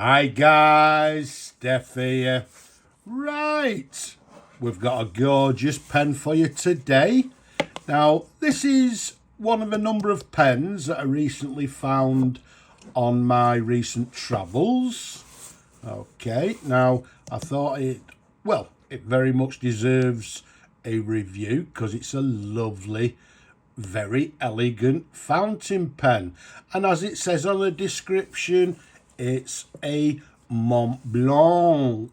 Hi guys, Steph here. Right, we've got a gorgeous pen for you today. Now, this is one of a number of pens that I recently found on my recent travels. Okay, now I thought it very much deserves a review because it's a lovely, very elegant fountain pen. And as it says on the description, it's a Montblanc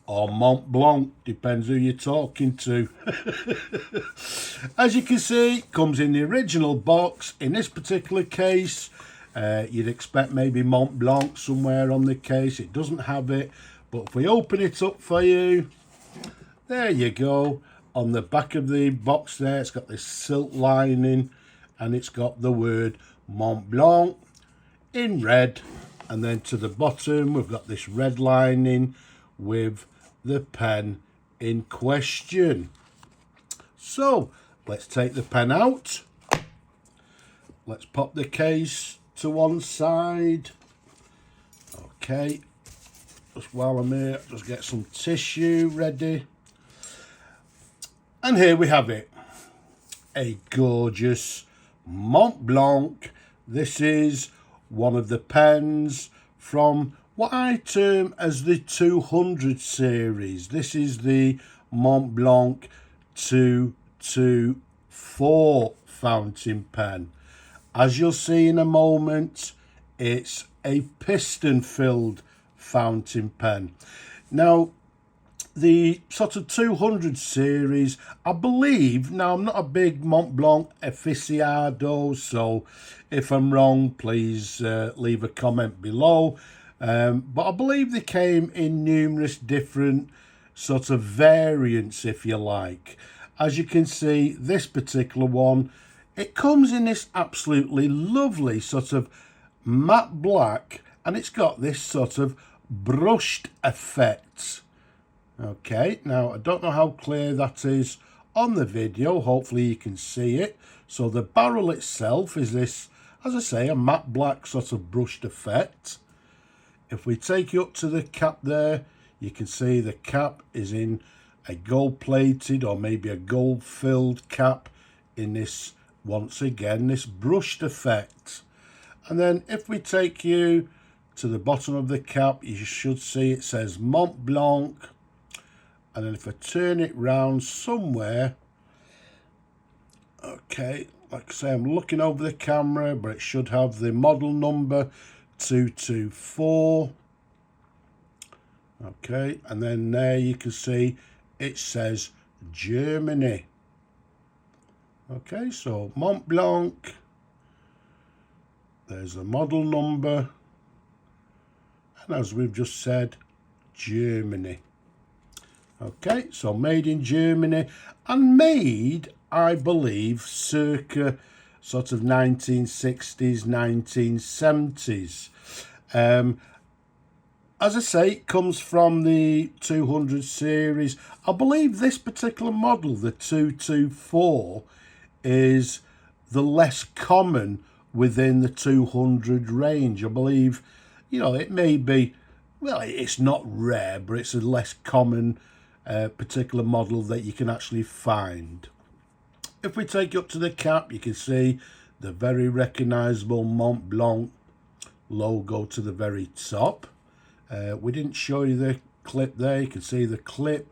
or Montblanc, depends who you're talking to. As you can see, it comes in the original box. In this particular case, you'd expect maybe Montblanc somewhere on the case. It doesn't have it, but if we open it up for you, there you go. On the back of the box there, it's got this silk lining and it's got the word Montblanc in red. And then to the bottom, we've got this red lining with the pen in question. So let's take the pen out. Let's pop the case to one side. Okay, just while I'm here, just get some tissue ready. And here we have it, a gorgeous Montblanc. This is one of the pens from what I term as the 200 series. This is the Montblanc 224 fountain pen. As you'll see in a moment, it's a piston filled fountain pen. Now, the sort of 200 series, I believe, now I'm not a big Montblanc aficionado, so if I'm wrong, please leave a comment below. But I believe they came in numerous different sort of variants, if you like. As you can see, this particular one, it comes in this absolutely lovely sort of matte black, and it's got this sort of brushed effect. Okay, now I don't know how clear that is on the video. Hopefully you can see it. So the barrel itself is this, as I say, a matte black sort of brushed effect. If we take you up to the cap there, you can see the cap is in a gold plated or maybe a gold filled cap in this, once again, this brushed effect. And then if we take you to the bottom of the cap, you should see it says Montblanc. And then if I turn it round somewhere, okay, like I say, I'm looking over the camera, but it should have the model number 224. Okay, and then there you can see it says Germany. Okay, so Montblanc, there's the model number, and as we've just said, Germany. Okay, so made in Germany and made, I believe, circa sort of 1960s, 1970s. As I say, it comes from the 200 series. I believe this particular model, the 224, is the less common within the 200 range. I believe, you know, it may be, well, it's not rare, but it's a less common particular model that you can actually find. If we take you up to the cap, you can see the very recognizable Montblanc logo to the very top. We didn't show you the clip there. You can see the clip,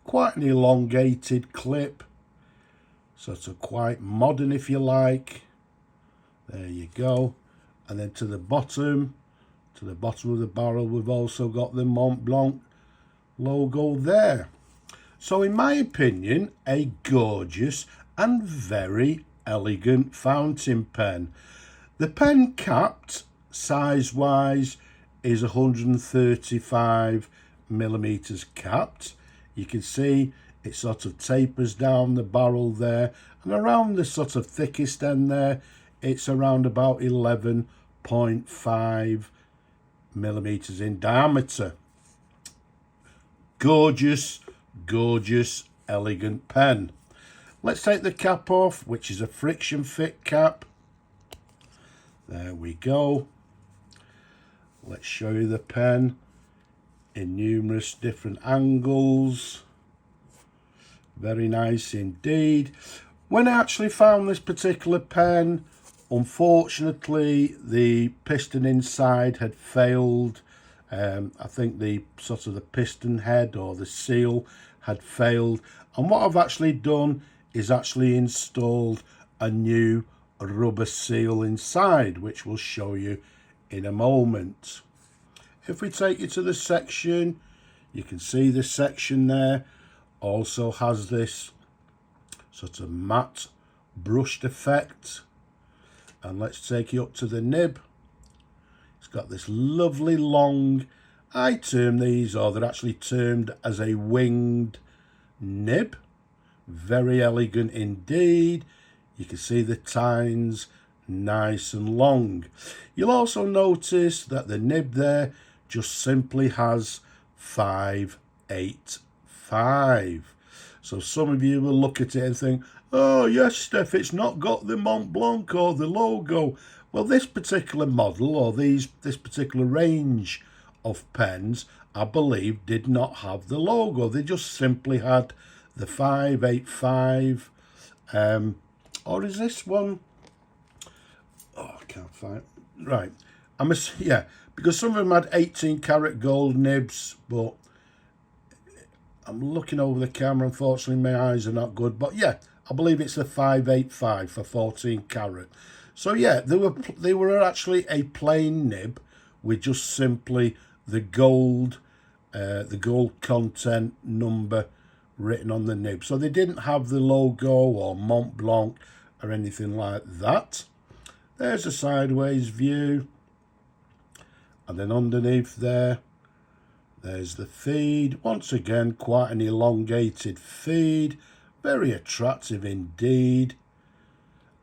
quite an elongated clip, sort of quite modern if you like. There you go. And then to the bottom of the barrel, we've also got the Montblanc logo there. So in my opinion, a gorgeous and very elegant fountain pen. The pen capped size wise is 135 millimeters capped. You can see it sort of tapers down the barrel there, and around the sort of thickest end there, it's around about 11.5 millimeters in diameter. Gorgeous, gorgeous, elegant pen. Let's take the cap off, which is a friction fit cap. There we go. Let's show you the pen in numerous different angles. Very nice indeed. When I actually found this particular pen, unfortunately the piston inside had failed. I think the piston head or the seal had failed, and what I've actually done is actually installed a new rubber seal inside, which we'll show you in a moment. If we take you to the section, you can see the section there also has this sort of matte brushed effect. And let's take you up to the nib. It's got this lovely long, I term these, or they're actually termed as a winged nib. Very elegant indeed. You can see the tines nice and long. You'll also notice that the nib there just simply has 585. So some of you will look at it and think, oh yes, Steph, it's not got the Montblanc or the logo. Well, this particular model, or this particular range of pens, I believe did not have the logo. They just simply had the 585. Or is this one? Oh, I can't find it. Right. Yeah, because some of them had 18 karat gold nibs, but I'm looking over the camera. Unfortunately, my eyes are not good. But yeah, I believe it's the 585 for 14 karat. So yeah, they were actually a plain nib with just simply the gold content number written on the nib. So they didn't have the logo or Montblanc or anything like that. There's a sideways view. And then underneath there, there's the feed. Once again, quite an elongated feed. Very attractive indeed.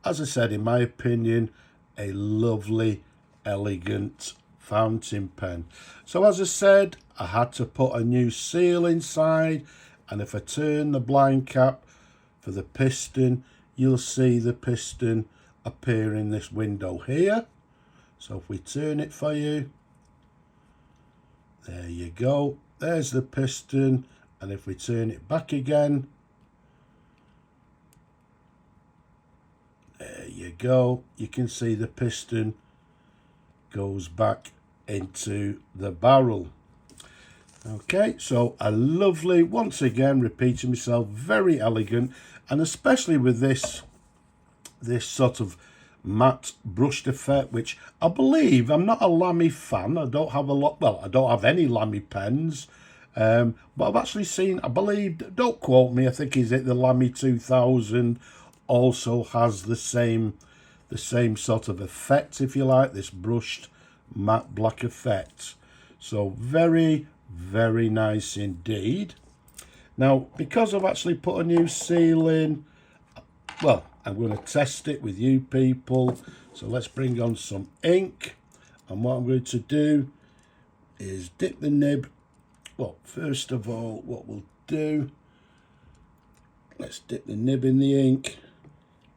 As I said, in my opinion, a lovely, elegant fountain pen. So as I said, I had to put a new seal inside. And if I turn the blind cap for the piston, you'll see the piston appear in this window here. So if we turn it for you, there you go. There's the piston. And if we turn it back again, there you go. You can see the piston goes back into the barrel. Okay, so a lovely, once again, repeating myself, very elegant, and especially with this sort of matte brushed effect, which I believe, I'm not a Lamy fan. I don't have a lot, well, I don't have any Lamy pens, but I've actually seen, I believe, don't quote me, I think is it the Lamy 2000 also has the same sort of effect, if you like, this brushed matte black effect. So very, very nice indeed. Now, because I've actually put a new seal in, well, I'm going to test it with you people. So let's bring on some ink. And what I'm going to do is dip the nib. Well, first of all, what we'll do, let's dip the nib in the ink,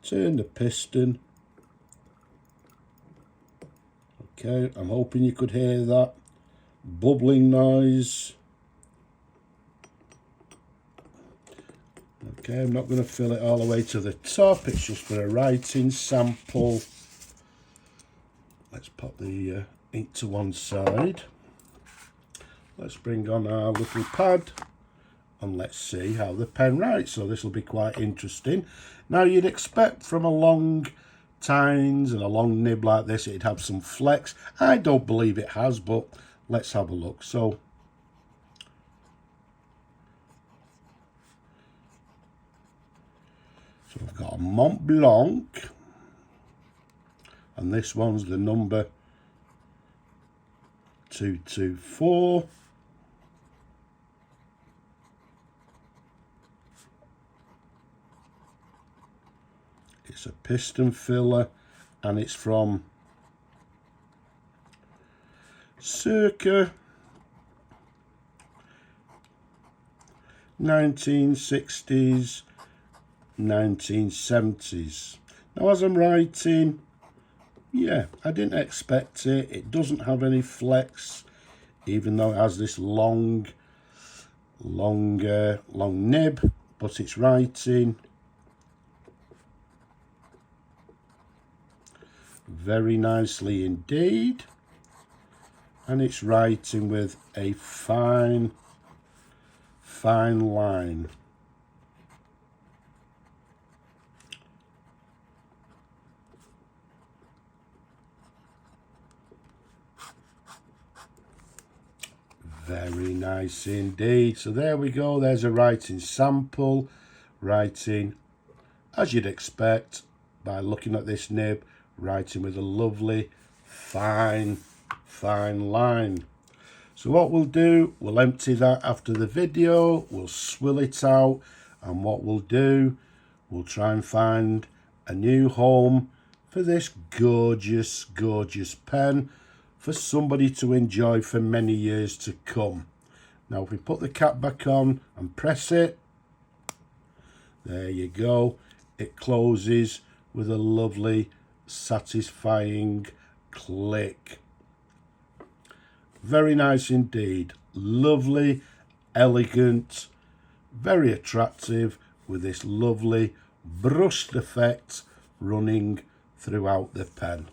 turn the piston. Okay, I'm hoping you could hear that bubbling noise. Okay, I'm not going to fill it all the way to the top. It's just for a writing sample. Let's pop the ink to one side. Let's bring on our little pad and let's see how the pen writes. So this will be quite interesting. Now, you'd expect from a long tines and a long nib like this, it'd have some flex. I don't believe it has, but let's have a look. So we've got a Montblanc, and this one's the number 224. It's a piston filler, and it's from circa 1960s, 1970s. Now, as I'm writing, Yeah, I didn't expect it. It doesn't have any flex, even though it has this long nib, but it's writing very nicely indeed, and it's writing with a fine line. Very nice indeed. So there we go, there's a writing sample, writing as you'd expect by looking at this nib, writing with a lovely fine line. So what we'll do, we'll empty that after the video, we'll swill it out, and what we'll do, we'll try and find a new home for this gorgeous pen for somebody to enjoy for many years to come. Now if we put the cap back on and press it, there you go, it closes with a lovely satisfying click. Very nice indeed, lovely, elegant, very attractive, with this lovely brushed effect running throughout the pen.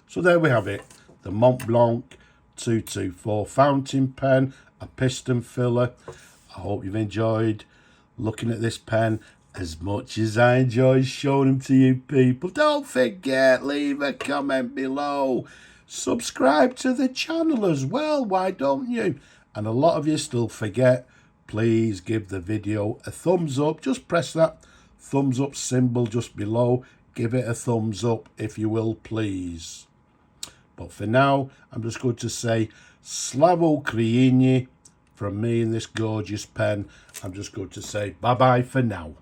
So there we have it, the Montblanc 224 fountain pen, a piston filler. I hope you've enjoyed looking at this pen as much as I enjoy showing them to you people. Don't forget, leave a comment below. Subscribe to the channel as well, why don't you? And a lot of you still forget. Please give the video a thumbs up. Just press that thumbs up symbol just below. Give it a thumbs up if you will, please. But for now, I'm just going to say Slava Ukraini from me in this gorgeous pen. I'm just going to say bye-bye for now.